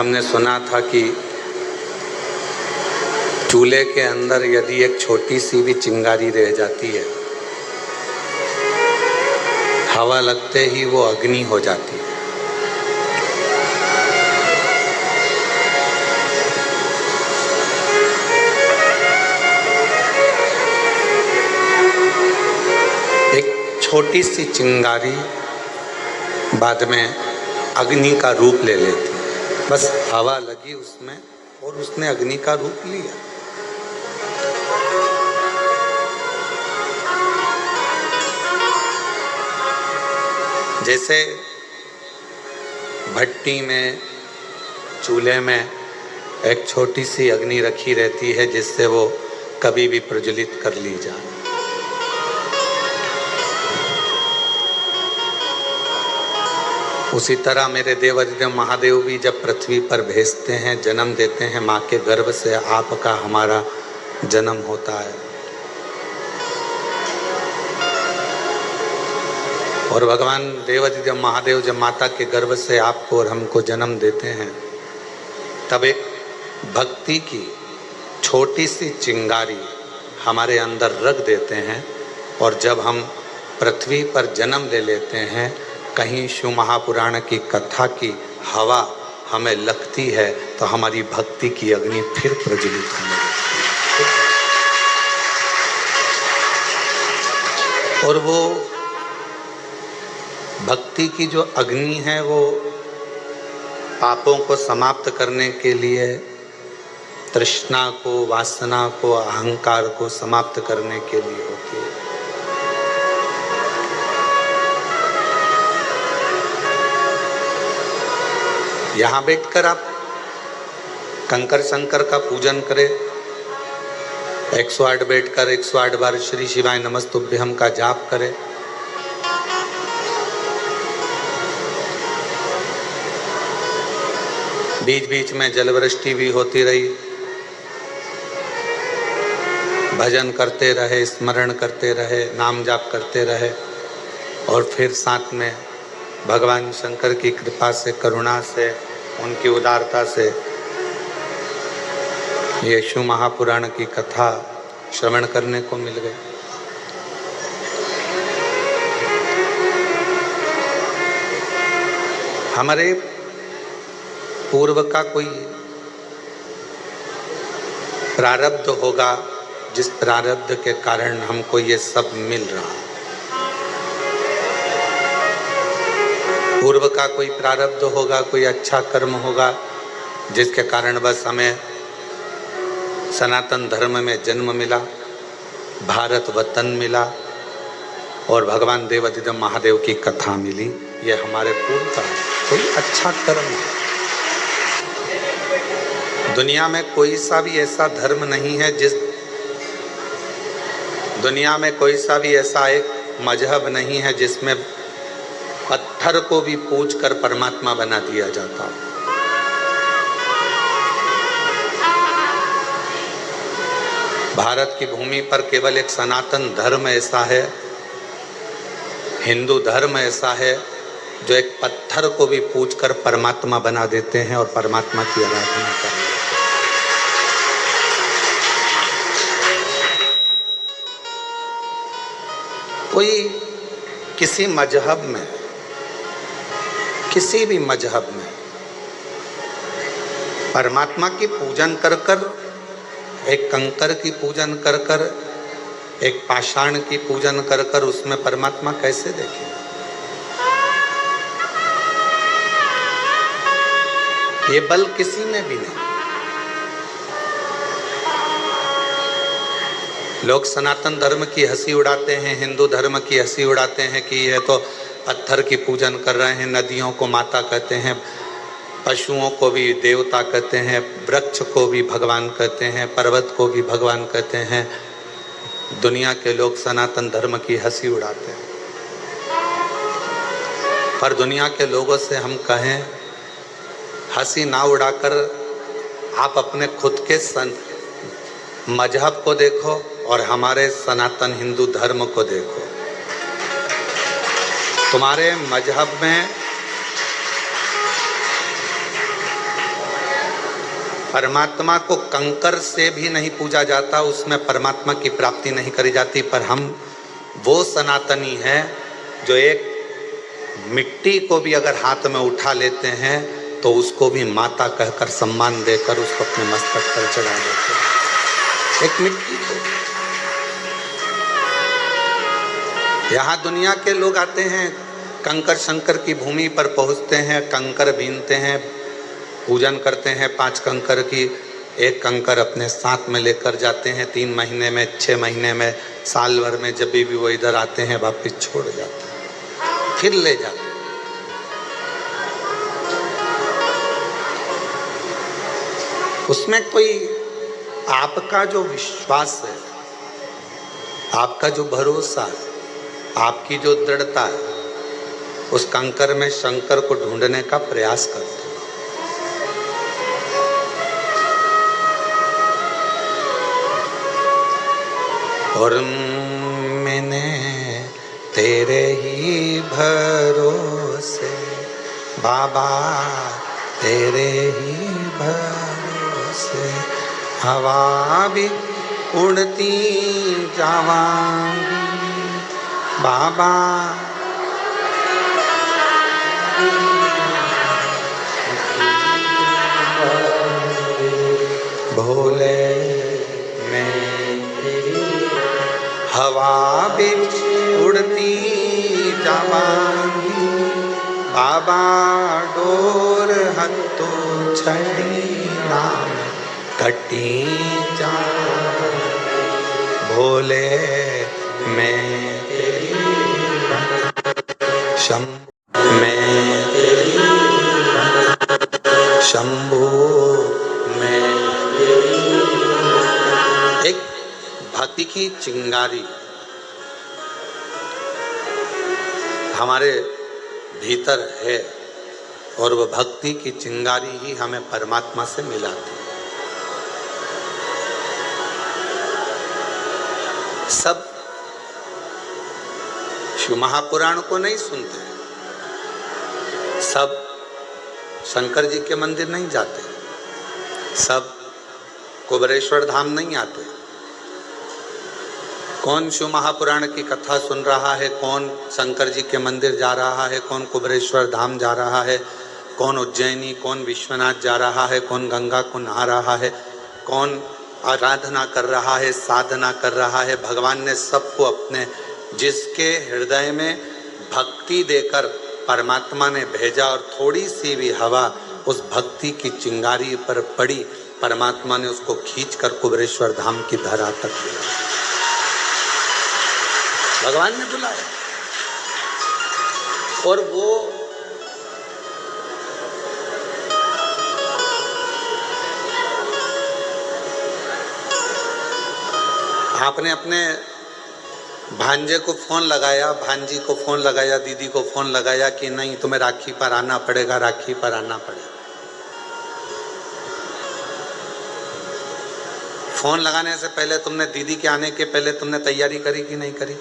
हमने सुना था कि चूल्हे के अंदर यदि एक छोटी सी भी चिंगारी रह जाती है, हवा लगते ही वो अग्नि हो जाती है। एक छोटी सी चिंगारी बाद में अग्नि का रूप ले लेती है। बस हवा लगी उसमें और उसने अग्नि का रूप लिया। जैसे भट्टी में, चूल्हे में एक छोटी सी अग्नि रखी रहती है जिससे वो कभी भी प्रज्वलित कर ली जाए। उसी तरह मेरे देवाधिदेव महादेव भी जब पृथ्वी पर भेजते हैं, जन्म देते हैं, माँ के गर्भ से आपका हमारा जन्म होता है। और भगवान देवाधिदेव महादेव जब माता के गर्भ से आपको और हमको जन्म देते हैं, तब एक भक्ति की छोटी सी चिंगारी हमारे अंदर रख देते हैं। और जब हम पृथ्वी पर जन्म ले लेते हैं, कहीं शिव महापुराण की कथा की हवा हमें लगती है तो हमारी भक्ति की अग्नि फिर प्रज्वलित होने लगती है। और वो भक्ति की जो अग्नि है वो पापों को समाप्त करने के लिए, तृष्णा को, वासना को, अहंकार को समाप्त करने के लिए होती है। यहाँ बैठकर आप कंकर शंकर का पूजन करें, 108 बैठकर 108 बार श्री शिवाय नमस्तुभ्यम का जाप करें। बीच बीच में जलवृष्टि भी होती रही, भजन करते रहे, स्मरण करते रहे, नाम जाप करते रहे। और फिर साथ में भगवान शंकर की कृपा से, करुणा से, उनकी उदारता से ये शिव महापुराण की कथा श्रवण करने को मिल गई। हमारे पूर्व का कोई प्रारब्ध होगा जिस प्रारब्ध के कारण हमको ये सब मिल रहा है। पूर्व का कोई प्रारब्ध होगा, कोई अच्छा कर्म होगा जिसके कारण बस हमें सनातन धर्म में जन्म मिला, भारत वतन मिला और भगवान देवाधिदेव महादेव की कथा मिली। ये हमारे पूर्व का कोई अच्छा कर्म है। दुनिया में कोई सा भी ऐसा धर्म नहीं है दुनिया में कोई सा भी ऐसा एक मजहब नहीं है जिसमें पत्थर को भी पूज कर परमात्मा बना दिया जाता है। भारत की भूमि पर केवल एक सनातन धर्म ऐसा है, हिंदू धर्म ऐसा है जो एक पत्थर को भी पूज कर परमात्मा बना देते हैं और परमात्मा की आराधना करते हैं। कोई किसी मजहब में, किसी भी मजहब में परमात्मा की पूजन कर कर, एक कंकर की पूजन कर कर, एक पाषाण की पूजन कर कर उसमें परमात्मा कैसे देखें? ये बल किसी में भी नहीं। लोग सनातन धर्म की हंसी उड़ाते हैं, हिंदू धर्म की हंसी उड़ाते हैं कि ये तो पत्थर की पूजन कर रहे हैं, नदियों को माता कहते हैं, पशुओं को भी देवता कहते हैं, वृक्ष को भी भगवान कहते हैं, पर्वत को भी भगवान कहते हैं। दुनिया के लोग सनातन धर्म की हंसी उड़ाते हैं। पर दुनिया के लोगों से हम कहें, हंसी ना उड़ाकर आप अपने खुद के मजहब को देखो और हमारे सनातन हिंदू धर्म को देखो। तुम्हारे मजहब में परमात्मा को कंकर से भी नहीं पूजा जाता, उसमें परमात्मा की प्राप्ति नहीं करी जाती। पर हम वो सनातनी हैं जो एक मिट्टी को भी अगर हाथ में उठा लेते हैं तो उसको भी माता कहकर सम्मान देकर उसको अपने मस्तक पर चढ़ा देते हैं। एक मिट्टी को। यहाँ दुनिया के लोग आते हैं, कंकर शंकर की भूमि पर पहुँचते हैं, कंकर बीनते हैं, पूजन करते हैं 5 कंकर की। एक कंकर अपने साथ में लेकर जाते हैं, 3 महीने में, 6 महीने में, साल भर में, जब भी वो इधर आते हैं वापिस छोड़ जाते हैं, फिर ले जाते हैं। उसमें कोई आपका जो विश्वास है, आपका जो भरोसा है, आपकी जो दृढ़ता है, उस कंकर में शंकर को ढूंढने का प्रयास करते हैं। और मैंने तेरे ही भरोसे बाबा, तेरे ही भरोसे हवा भी उड़ती जावांगी बाबा। भोले हवा भी उड़ती जावांगी बाबा, डोर हत्तो छड़ी नाम कटी जा। भोले मैं तेरी शंभू मैं एक भक्ति की चिंगारी हमारे भीतर है, और वह भक्ति की चिंगारी ही हमें परमात्मा से मिलाती है। सब शिव महापुराण को नहीं सुनते, सब शंकर जी के मंदिर नहीं जाते, सब कुबेरेश्वर धाम नहीं आते। कौन शिव महापुराण की कथा सुन रहा है, कौन शंकर जी के मंदिर जा रहा है, कौन कुबेरेश्वर धाम जा रहा है, कौन उज्जैनी, कौन विश्वनाथ जा रहा है, कौन गंगा को नहा रहा है, कौन आराधना कर रहा है, साधना कर रहा है। भगवान ने सबको अपने, जिसके हृदय में भक्ति देकर परमात्मा ने भेजा और थोड़ी सी भी हवा उस भक्ति की चिंगारी पर पड़ी, परमात्मा ने उसको खींचकर कुबेरेश्वर धाम की धरा तक दिया। भगवान ने बुलाया और वो आपने अपने भांजे को फोन लगाया, भांजी को फोन लगाया, दीदी को फोन लगाया कि नहीं तुम्हें राखी पर आना पड़ेगा, राखी पर आना पड़ेगा। फोन लगाने से पहले तुमने, दीदी के आने के पहले तुमने तैयारी करी कि नहीं करी?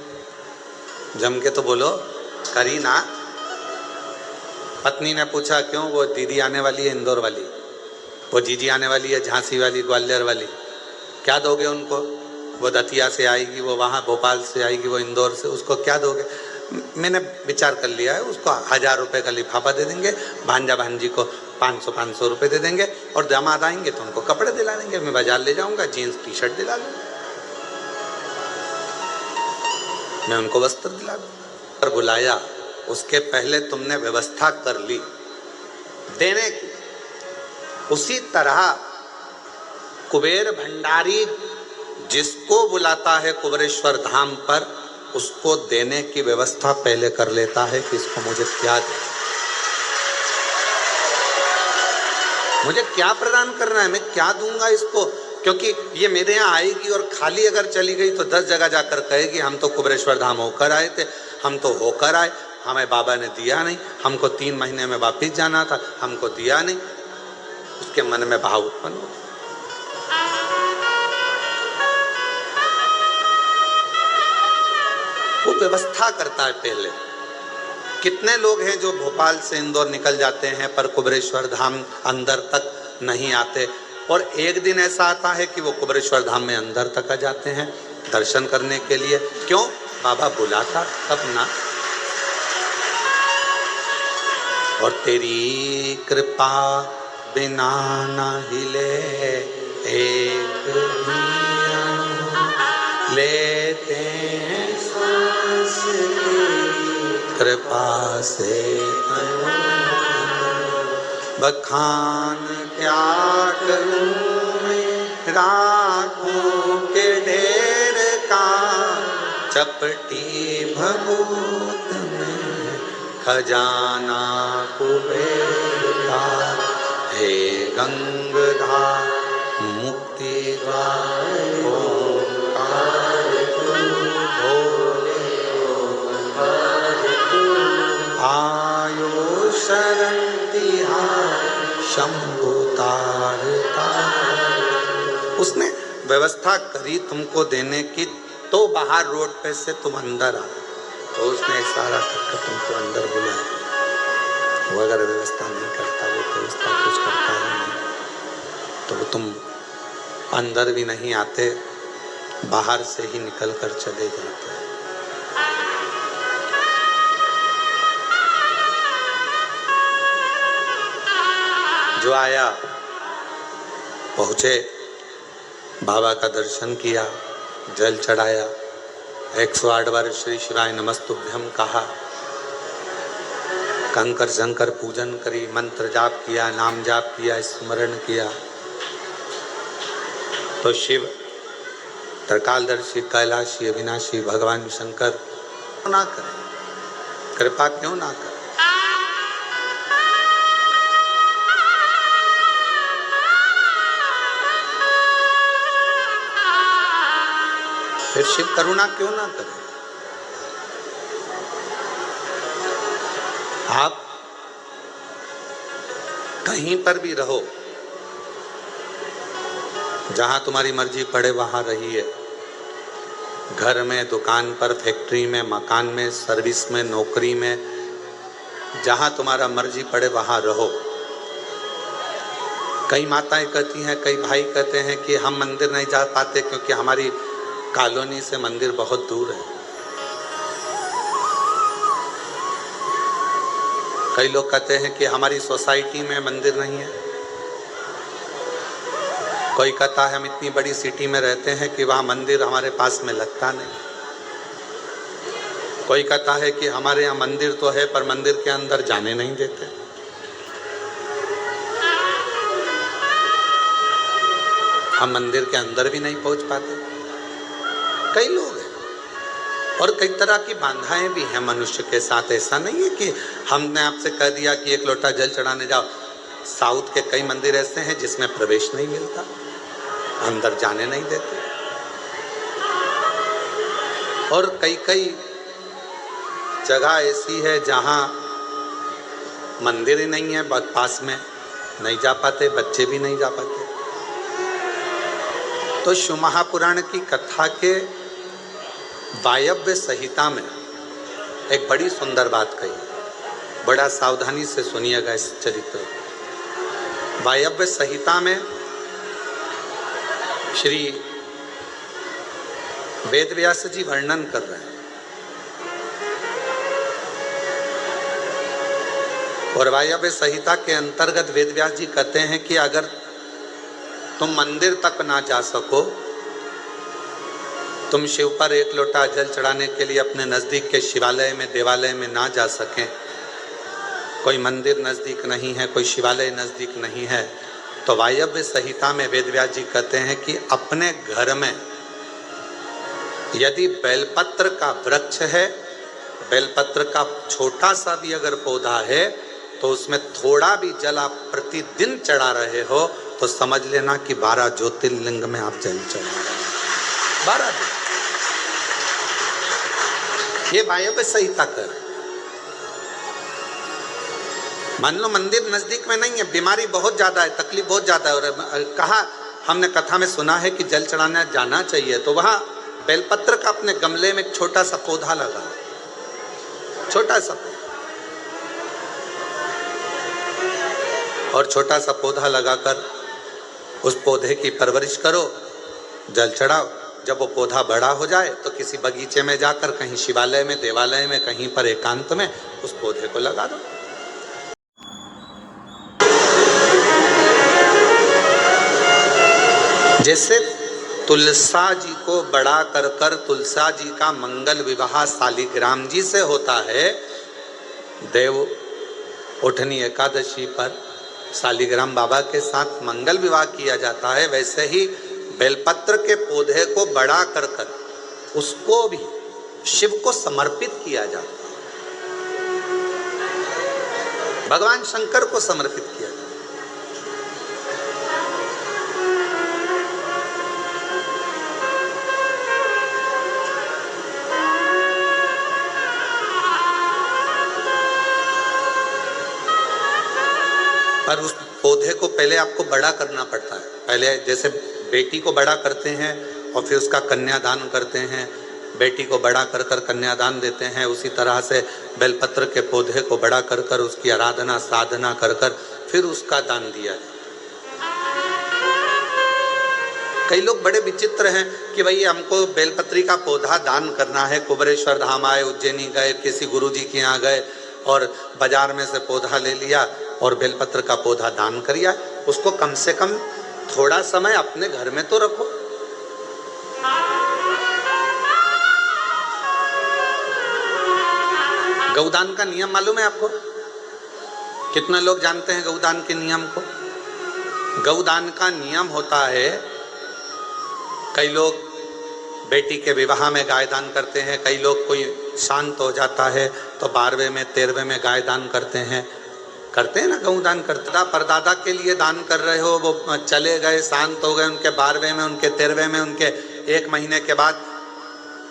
जम के तो बोलो, करी ना? पत्नी ने पूछा क्यों? वो दीदी आने वाली है इंदौर वाली, वो जीजी आने वाली है झांसी वाली, ग्वालियर वाली, क्या दोगे उनको? वो दतिया से आएगी, वो वहाँ भोपाल से आएगी, वो इंदौर से, उसको क्या दोगे? मैंने विचार कर लिया है, उसको 1000 रुपये का लिफाफा दे देंगे, भांजा भांजी को 500 रुपये दे देंगे, और दामाद आएंगे तो उनको कपड़े दिला देंगे। मैं बाजार ले जाऊंगा, जीन्स टी शर्ट दिला दूंगा, मैं उनको वस्त्र दिला दूंगा। पर बुलाया उसके पहले तुमने व्यवस्था कर ली देने की। उसी तरह कुबेर भंडारी जिसको बुलाता है कुबेरेश्वर धाम पर, उसको देने की व्यवस्था पहले कर लेता है कि इसको मुझे क्या दे, मुझे क्या प्रदान करना है, मैं क्या दूंगा इसको। क्योंकि ये मेरे यहाँ आएगी और खाली अगर चली गई तो 10 जगह जाकर कहेगी हम तो कुबेरेश्वर धाम होकर आए थे, हम तो होकर आए, हमें बाबा ने दिया नहीं, हमको 3 महीने में वापिस जाना था, हमको दिया नहीं। उसके मन में भाव उत्पन्न हो। वो व्यवस्था करता है पहले। कितने लोग हैं जो भोपाल से इंदौर निकल जाते हैं पर कुबेरेश्वर धाम अंदर तक नहीं आते? और एक दिन ऐसा आता है कि वो कुबरेश्वर धाम में अंदर तक आ जाते हैं दर्शन करने के लिए। क्यों? बाबा बुलाता तब ना। और तेरी कृपा बिना ना हिले एक भी अणु, लेते हैं सांस तेरी कृपा से अणु। बखान क्या करूं मैं राखों के ढेर का, चपटी भभूत में खजाना कुबेर का। हे गंगाधर मुक्ति द्वार ओंकार तू, भोले ओंकार तू, आयो शरण तिहार शंभु तारता। उसने व्यवस्था करी तुमको देने की, तो बाहर रोड पे से तुम अंदर आ, तो उसने इशारा करके तुमको अंदर बुलाया। वो अगर व्यवस्था नहीं करता, वो व्यवस्था कुछ करता ही नहीं, तो तुम अंदर भी नहीं आते, बाहर से ही निकल कर चले जाते। जो आया पहुंचे, बाबा का दर्शन किया, जल चढ़ाया, 108 बार श्री शिवाय नमस्तुभ्यम कहा, कंकर शंकर पूजन करी, मंत्र जाप किया, नाम जाप किया, स्मरण किया, तो शिव त्रिकालदर्शी कैलाशी अविनाशी भगवान शंकर ना करे, कृपा क्यों ना करे। फिर शिव करुणा क्यों ना करे। आप कहीं पर भी रहो, जहां तुम्हारी मर्जी पड़े वहां रहिए, घर में, दुकान पर, फैक्ट्री में, मकान में, सर्विस में, नौकरी में, जहां तुम्हारा मर्जी पड़े वहां रहो। कई माताएं कहती हैं, कई भाई कहते हैं कि हम मंदिर नहीं जा पाते क्योंकि हमारी कॉलोनी से मंदिर बहुत दूर है। कई लोग कहते हैं कि हमारी सोसाइटी में मंदिर नहीं है। कोई कहता है हम इतनी बड़ी सिटी में रहते हैं कि वहाँ मंदिर हमारे पास में लगता नहीं। कोई कहता है कि हमारे यहाँ मंदिर तो है पर मंदिर के अंदर जाने नहीं देते। हम मंदिर के अंदर भी नहीं पहुँच पाते। कई लोग हैं और कई तरह की बाधाएं भी हैं मनुष्य के साथ। ऐसा नहीं है कि हमने आपसे कह दिया कि एक लोटा जल चढ़ाने जाओ। साउथ के कई मंदिर ऐसे हैं जिसमें प्रवेश नहीं मिलता, अंदर जाने नहीं देते। और कई कई जगह ऐसी है जहां मंदिर ही नहीं है, पास में नहीं जा पाते, बच्चे भी नहीं जा पाते। तो शिव महापुराण की कथा के वायव्य संहिता में एक बड़ी सुंदर बात कही, बड़ा सावधानी से सुनिएगा इस चरित्र। वायव्य संहिता में श्री वेदव्यास जी वर्णन कर रहे हैं, और वायव्य संहिता के अंतर्गत वेदव्यास जी कहते हैं कि अगर तुम मंदिर तक ना जा सको, तुम शिव पर एक लोटा जल चढ़ाने के लिए अपने नज़दीक के शिवालय में, देवालय में ना जा सकें, कोई मंदिर नज़दीक नहीं है, कोई शिवालय नज़दीक नहीं है, तो वायव्य संहिता में वेदव्यास जी कहते हैं कि अपने घर में यदि बेलपत्र का वृक्ष है, बेलपत्र का छोटा सा भी अगर पौधा है, तो उसमें थोड़ा भी जल आप प्रतिदिन चढ़ा रहे हो तो समझ लेना कि 12 ज्योतिर्लिंग में आप जल चढ़ा रहे हो। 12 दिन। ये वायव्य संहिता कर। मान लो मंदिर नजदीक में नहीं है, बीमारी बहुत ज्यादा है, तकलीफ बहुत ज्यादा है, और कहा हमने कथा में सुना है कि जल चढ़ाने जाना चाहिए, तो वहां बेलपत्र का अपने गमले में एक छोटा सा पौधा लगा, छोटा सा, और छोटा सा पौधा लगाकर उस पौधे की परवरिश करो, जल चढ़ाओ। जब वो पौधा बड़ा हो जाए तो किसी बगीचे में जाकर, कहीं शिवालय में, देवालय में, कहीं पर एकांत में उस पौधे को लगा दो। जैसे तुलसा जी को बड़ा कर कर तुलसा जी का मंगल विवाह शालिग्राम जी से होता है, देव उठनी एकादशी पर शालिग्राम बाबा के साथ मंगल विवाह किया जाता है, वैसे ही बेलपत्र के पौधे को बड़ा कर कर उसको भी शिव को समर्पित किया जाता है, भगवान शंकर को समर्पित किया जाता है। पर उस पौधे को पहले आपको बड़ा करना पड़ता है। पहले जैसे बेटी को बड़ा करते हैं और फिर उसका कन्यादान करते हैं, बेटी को बड़ा कर कर कन्यादान देते हैं, उसी तरह से बेलपत्र के पौधे को बड़ा कर कर उसकी आराधना साधना कर कर फिर उसका दान दिया जाए। कई लोग बड़े विचित्र हैं कि भाई हमको बेलपत्री का पौधा दान करना है, कुबरेश्वर धाम आए, उज्जैनी गए, किसी गुरुजी के यहाँ गए और बाजार में से पौधा ले लिया और बेलपत्र का पौधा दान करिया। उसको कम से कम थोड़ा समय अपने घर में तो रखो। गौदान का नियम मालूम है आपको? कितना लोग जानते हैं गौदान के नियम को? गौदान का नियम होता है, कई लोग बेटी के विवाह में गाय दान करते हैं, कई लोग कोई शांत हो जाता है तो 12वें में 13वें में गाय दान करते हैं ना, गौदान करते। परदादा के लिए दान कर रहे हो, वो चले गए, शांत हो गए, उनके 12वें में, उनके 13वें में, उनके 1 महीने के बाद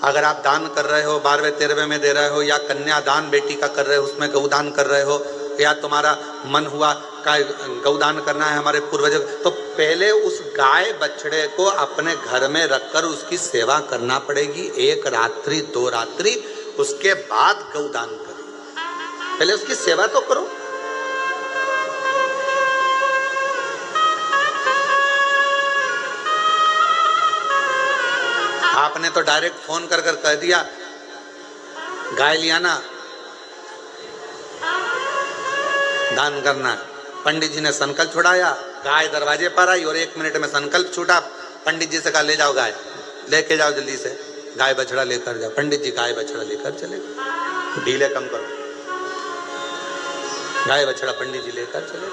अगर आप दान कर रहे हो, 12वें 13वें में दे रहे हो, या कन्यादान बेटी का कर रहे हो, उसमें गौदान कर रहे हो, या तुम्हारा मन हुआ का गौदान करना है हमारे पूर्वजों, तो पहले उस गाय बछड़े को अपने घर में रखकर उसकी सेवा करना पड़ेगी 1 रात्रि 2 रात्रि, उसके बाद गौदान करो। पहले उसकी सेवा तो करो। आपने तो डायरेक्ट फोन कर कर कह दिया गाय लिया ना, दान करना है। पंडित जी ने संकल्प छुड़ाया, गाय दरवाजे पर आई और 1 मिनट में संकल्प छूटा। पंडित जी से कहा ले जाओ गाय, लेके जाओ जल्दी से, गाय बछड़ा लेकर जाओ। पंडित जी गाय बछड़ा लेकर चले गए। ढीले कम करो, गाय बछड़ा पंडित जी लेकर चले।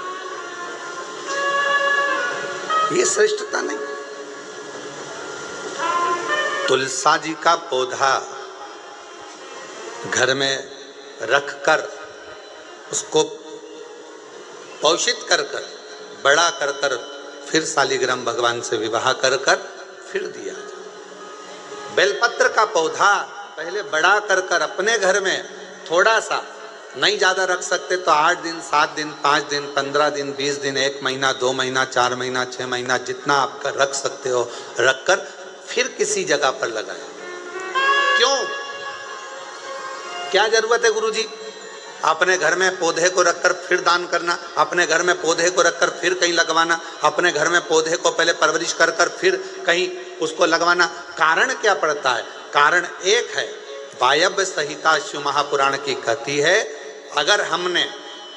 ये श्रेष्ठता नहीं। तुलसा जी का पौधा घर में रखकर उसको पोषित कर कर बड़ा कर कर फिर शालिग्राम भगवान से विवाह कर कर फिर दिया जाए। बेलपत्र का पौधा पहले बड़ा कर कर अपने घर में थोड़ा सा, नहीं ज़्यादा रख सकते तो 8 दिन 7 दिन 5 दिन 15 दिन 20 दिन 1 महीना 2 महीना 4 महीना 6 महीना जितना आपका रख सकते हो रखकर फिर किसी जगह पर लगाए। क्यों, क्या जरूरत है गुरुजी अपने घर में पौधे को रखकर फिर दान करना, अपने घर में पौधे को रखकर फिर कहीं लगवाना, अपने घर में पौधे को पहले परवरिश कर कर फिर कहीं उसको लगवाना? कारण क्या पड़ता है? कारण एक है, वायव्य संहिता शिव महापुराण की कहती है, अगर हमने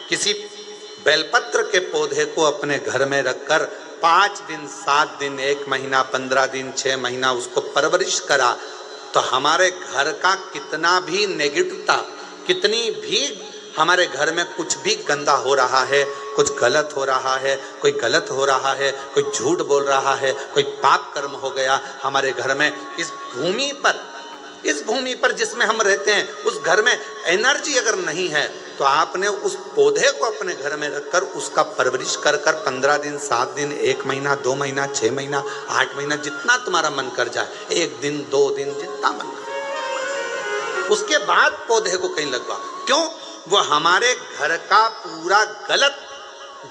किसी बेलपत्र के पौधे को अपने घर में रखकर 5 दिन 7 दिन 1 महीना 15 दिन 6 महीना उसको परवरिश करा तो हमारे घर का कितना भी नेगेटिवता, कितनी भी हमारे घर में कुछ भी गंदा हो रहा है, कुछ गलत हो रहा है, कोई गलत हो रहा है, कोई झूठ बोल रहा है, कोई पाप कर्म हो गया हमारे घर में, इस भूमि पर जिसमें हम रहते हैं उस घर में एनर्जी अगर नहीं है तो आपने उस पौधे को अपने घर में रखकर उसका परवरिश कर कर 15 दिन 7 दिन 1 महीना 2 महीना 6 महीना 8 महीना जितना तुम्हारा मन कर जाए, 1 दिन 2 दिन जितना मन कर, उसके बाद पौधे को कहीं लगवा। क्यों? वो हमारे घर का पूरा गलत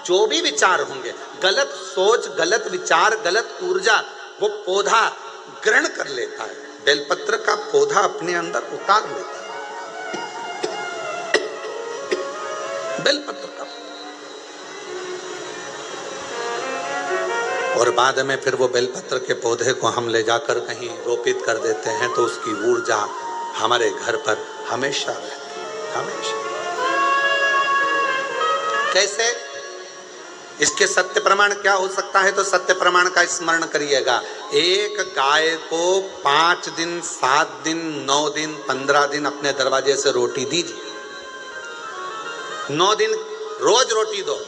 जो भी विचार होंगे, गलत सोच, गलत विचार, गलत ऊर्जा वो पौधा ग्रहण कर लेता है। बेलपत्र का पौधा अपने अंदर उतार लेता है। बेलपत्र का और बाद में फिर वो बेलपत्र के पौधे को हम ले जाकर कहीं रोपित कर देते हैं तो उसकी ऊर्जा हमारे घर पर हमेशा रहती है, हमेशा। कैसे? इसके सत्य प्रमाण क्या हो सकता है? तो सत्य प्रमाण का स्मरण करिएगा। एक गाय को 5 दिन, 7 दिन, 9 दिन, 15 दिन अपने दरवाजे से रोटी दीजिए। 9 दिन रोज रोटी दो,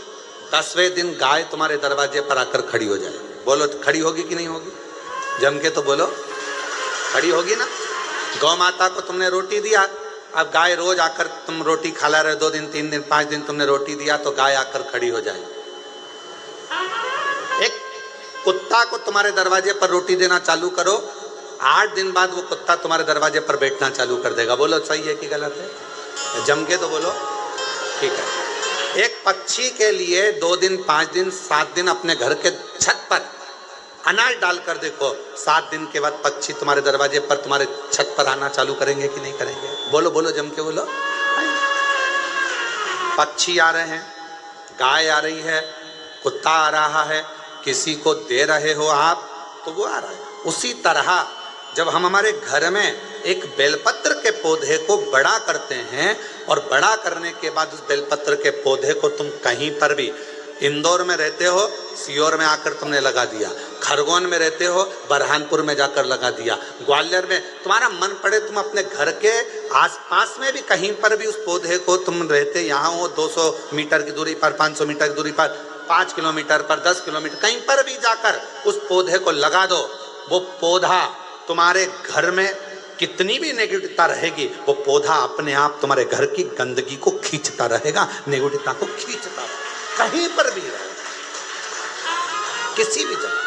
10वें दिन गाय तुम्हारे दरवाजे पर आकर खड़ी हो जाए। बोलो खड़ी होगी कि नहीं होगी? जम के तो बोलो, खड़ी होगी ना। गौ माता को तुमने रोटी दिया, अब गाय रोज आकर तुम रोटी खा ला रहे, 2 दिन, 3 दिन, 5 दिन तुमने रोटी दिया तो गाय आकर खड़ी हो जाए। एक कुत्ता को तुम्हारे दरवाजे पर रोटी देना चालू करो, 8 दिन बाद वो कुत्ता तुम्हारे दरवाजे पर बैठना चालू कर देगा। बोलो सही है कि गलत है? जम के तो बोलो, ठीक है। एक पक्षी के लिए 2 दिन, 5 दिन, 7 दिन अपने घर के छत पर अनाज डालकर देखो, 7 दिन के बाद पक्षी तुम्हारे दरवाजे पर, तुम्हारे छत पर आना चालू करेंगे कि नहीं करेंगे? बोलो बोलो, जम के बोलो। पक्षी आ रहे हैं, गाय आ रही है, कुत्ता आ रहा है, किसी को दे रहे हो आप तो वो आ रहा है। उसी तरह जब हम हमारे घर में एक बेलपत्र के पौधे को बड़ा करते हैं और बड़ा करने के बाद उस बेलपत्र के पौधे को तुम कहीं पर भी, इंदौर में रहते हो, सीहोर में आकर तुमने लगा दिया, खरगोन में रहते हो, बरहानपुर में जाकर लगा दिया, ग्वालियर में, तुम्हारा मन पड़े तुम अपने घर के आसपास में भी कहीं पर भी उस पौधे को तुम रहते यहाँ हो, 200 मीटर की दूरी पर, 500 मीटर की दूरी पर, 5 किलोमीटर पर, 10 किलोमीटर, कहीं पर भी जाकर उस पौधे को लगा दो। वो पौधा तुम्हारे घर में कितनी भी नेगेटिवता रहेगी, वो पौधा अपने आप तुम्हारे घर की गंदगी को खींचता रहेगा, नेगेटिवता को खींचता रहेगा, कहीं पर भी रहे, किसी भी जगह।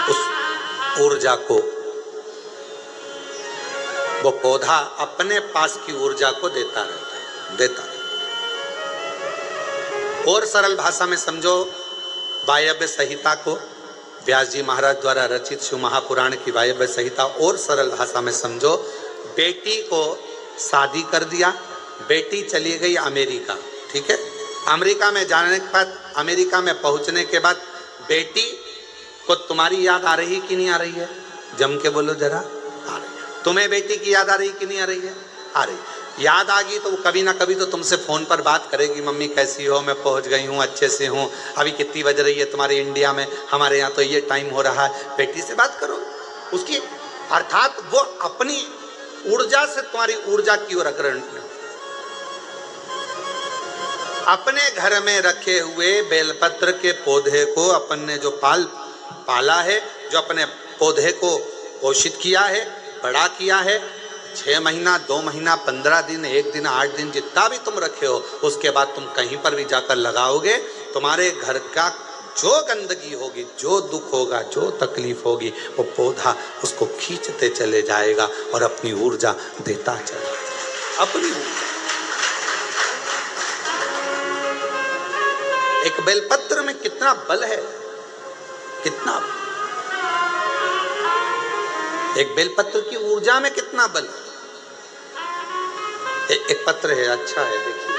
उस ऊर्जा को वो पौधा अपने पास की ऊर्जा को देता रहता है, देता रहता है। और सरल भाषा में समझो, वायव्य संहिता को, व्यास जी महाराज द्वारा रचित शिव महापुराण की वायव्य संहिता और सरल भाषा में समझो। बेटी को शादी कर दिया, बेटी चली गई अमेरिका, ठीक है। अमेरिका में जाने के बाद, अमेरिका में पहुंचने के बाद बेटी को तुम्हारी याद आ रही कि नहीं आ रही है? जम के बोलो जरा, आ रही। तुम्हें बेटी की याद आ रही कि नहीं आ रही है? आ रही। याद आ गई तो वो कभी ना कभी तो तुमसे फ़ोन पर बात करेगी, मम्मी कैसी हो, मैं पहुंच गई हूँ, अच्छे से हूँ, अभी कितनी बज रही है तुम्हारे इंडिया में, हमारे यहाँ तो ये टाइम हो रहा है। बेटी से बात करो उसकी, अर्थात वो अपनी ऊर्जा से तुम्हारी ऊर्जा की ओर अग्रणी। अपने घर में रखे हुए बेलपत्र के पौधे को अपन ने जो पाला है, जो अपने पौधे को पोषित किया है, बड़ा किया है, 6 महीना, 2 महीना, 15 दिन, 1 दिन, 8 दिन, जितना भी तुम रखे हो, उसके बाद तुम कहीं पर भी जाकर लगाओगे, तुम्हारे घर का जो गंदगी होगी, जो दुख होगा, जो तकलीफ होगी, वो पौधा उसको खींचते चले जाएगा और अपनी ऊर्जा देता चलेगा, अपनी ऊर्जा। एक बेलपत्र में कितना बल है, कितना, एक बेलपत्र की ऊर्जा में कितना बल है। एक पत्र है, अच्छा है, देखिए,